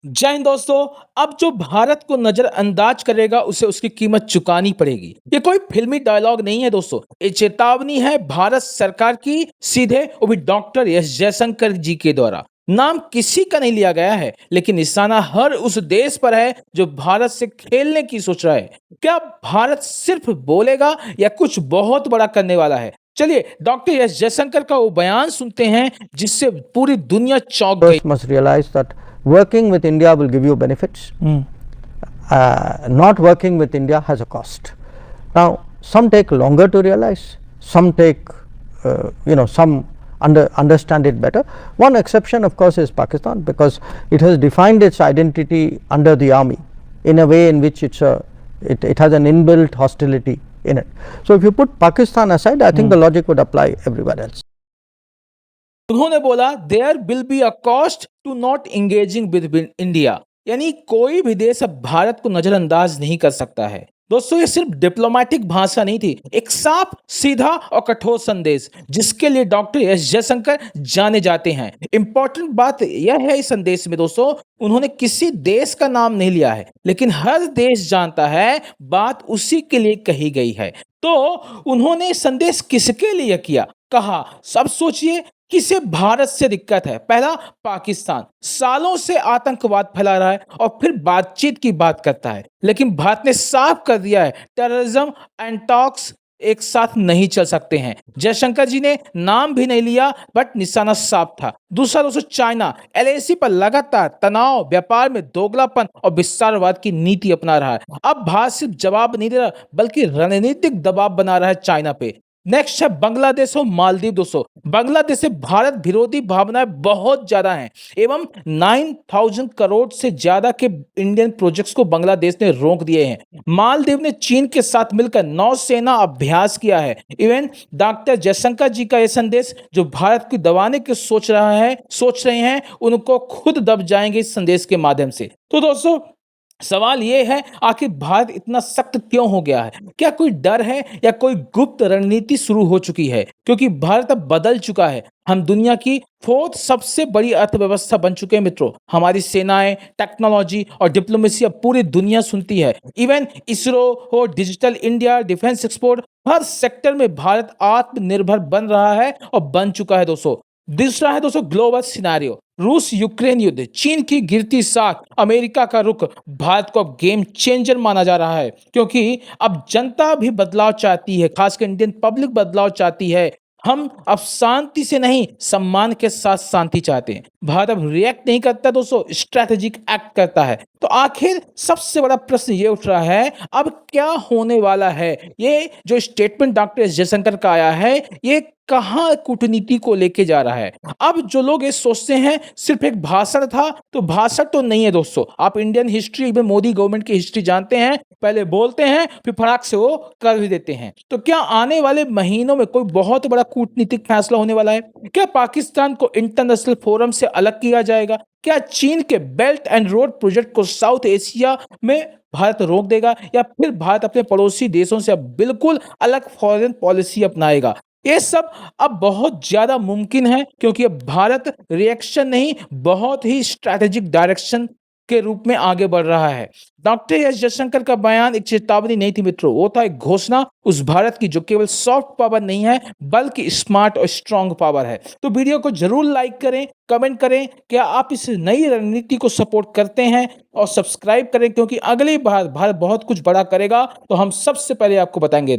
जय हिंद दोस्तों। अब जो भारत को नजरअंदाज करेगा उसे उसकी कीमत चुकानी पड़ेगी। ये कोई फिल्मी डायलॉग नहीं है दोस्तों, ये चेतावनी है भारत सरकार की, सीधे वो भी डॉक्टर एस जयशंकर जी के द्वारा। नाम किसी का नहीं लिया गया है, लेकिन निशाना हर उस देश पर है जो भारत से खेलने की सोच रहा है। क्या भारत सिर्फ बोलेगा या कुछ बहुत बड़ा करने वाला है? चलिए डॉक्टर एस जयशंकर का वो बयान सुनते हैं जिससे पूरी दुनिया चौंक गई। First must realize that working with India will give you benefits. Not working with India has a cost. Now, some take longer to realize, some take, some understand it better. One exception, of course, is Pakistan, because it has defined its identity under the army in a way in which it has an inbuilt hostility in it. So, if you put Pakistan aside, I think the logic would apply everywhere else. उन्होंने बोला there will be a cost to not engaging with India, यानी कोई भी देश अब भारत को नजरअंदाज नहीं कर सकता है। दोस्तों ये सिर्फ डिप्लोमेटिक भाषा नहीं थी, एक साफ सीधा और कठोर संदेश जिसके लिए डॉक्टर एस जयशंकर जाने जाते हैं। इंपॉर्टेंट बात यह है इस संदेश में दोस्तों, उन्होंने किसी देश का नाम नहीं लिया है, लेकिन हर देश जानता है बात उसी के लिए कही गई है। तो उन्होंने संदेश किसके लिए किया, कहा सब सोचिए किसे भारत से दिक्कत है। पहला, पाकिस्तान सालों से आतंकवाद फैला रहा है और फिर बातचीत की बात करता है, लेकिन भारत ने साफ कर दिया है टेररिज्म एंड टॉक्स एक साथ नहीं चल सकते हैं। जयशंकर जी ने नाम भी नहीं लिया, बट निशाना साफ था। दूसरा दोस्तों, चाइना एलएसी पर लगातार तनाव, व्यापार में दोगलापन और विस्तारवाद की नीति अपना रहा है। अब भारत सिर्फ जवाब नहीं दे रहा, बल्कि रणनीतिक दबाव बना रहा है चाइना पे। नेक्स्ट है बांग्लादेश और मालदीव। दोस्तों बांग्लादेश से भारत विरोधी भावनाएं बहुत ज्यादा हैं, एवं 9,000 करोड़ से ज्यादा के इंडियन प्रोजेक्ट्स को बांग्लादेश ने रोक दिए हैं। मालदीव ने चीन के साथ मिलकर नौसेना अभ्यास किया है। इवन डॉक्टर जयशंकर जी का यह संदेश जो भारत को दबाने की सोच रहे हैं, उनको खुद दब जाएंगे इस संदेश के माध्यम से। तो दोस्तों सवाल यह है, आखिर भारत इतना सख्त क्यों हो गया है? क्या कोई डर है या कोई गुप्त रणनीति शुरू हो चुकी है? क्योंकि भारत अब बदल चुका है, हम दुनिया की फोर्थ सबसे बड़ी अर्थव्यवस्था बन चुके हैं मित्रों। हमारी सेनाएं, टेक्नोलॉजी और डिप्लोमेसी अब पूरी दुनिया सुनती है। इवन इसरो हो, डिजिटल इंडिया, डिफेंस एक्सपोर्ट, हर सेक्टर में भारत आत्मनिर्भर बन रहा है और बन चुका है दोस्तों। दूसरा है दोस्तों ग्लोबल सिनेरियो, रूस यूक्रेन युद्ध, चीन की गिरती साख, अमेरिका का रुख भारत को अब गेम चेंजर माना जा रहा है, क्योंकि अब जनता भी बदलाव चाहती है, खासकर इंडियन पब्लिक बदलाव चाहती है। हम अब शांति से नहीं, सम्मान के साथ शांति चाहते हैं। भारत अब रिएक्ट नहीं करता दोस्तों, स्ट्रैटेजिक एक्ट करता है। तो आखिर सबसे बड़ा प्रश्न ये उठ रहा है, अब क्या होने वाला है? ये जो स्टेटमेंट डॉक्टर एस जयशंकर का आया है, ये कहाँ कूटनीति को लेके जा रहा है? अब जो लोग ये सोचते हैं सिर्फ एक भाषण था, तो भाषण तो नहीं है दोस्तों। आप इंडियन हिस्ट्री में मोदी गवर्नमेंट की हिस्ट्री जानते हैं, पहले बोलते हैं फिर फटाक से वो कर भी देते हैं। तो क्या आने वाले महीनों में कोई बहुत बड़ा कूटनीतिक फैसला होने वाला है? क्या पाकिस्तान को इंटरनेशनल फोरम से अलग किया जाएगा? क्या चीन के बेल्ट एंड रोड प्रोजेक्ट को साउथ एशिया में भारत रोक देगा, या फिर भारत अपने पड़ोसी देशों से अब बिल्कुल अलग फॉरेन पॉलिसी अपनाएगा? ये सब अब बहुत ज्यादा मुमकिन है, क्योंकि अब भारत रिएक्शन नहीं, बहुत ही स्ट्रैटेजिक डायरेक्शन के रूप में आगे बढ़ रहा है। डॉक्टर एस जयशंकर का बयान एक चेतावनी नहीं थी मित्रों, वो था एक घोषणा उस भारत की जो केवल सॉफ्ट पावर नहीं है, बल्कि स्मार्ट और स्ट्रांग पावर है। तो वीडियो को जरूर लाइक करें, कमेंट करें, क्या आप इस नई रणनीति को सपोर्ट करते हैं, और सब्सक्राइब करें, क्योंकि अगली बार भारत बहुत कुछ बड़ा करेगा तो हम सबसे पहले आपको बताएंगे।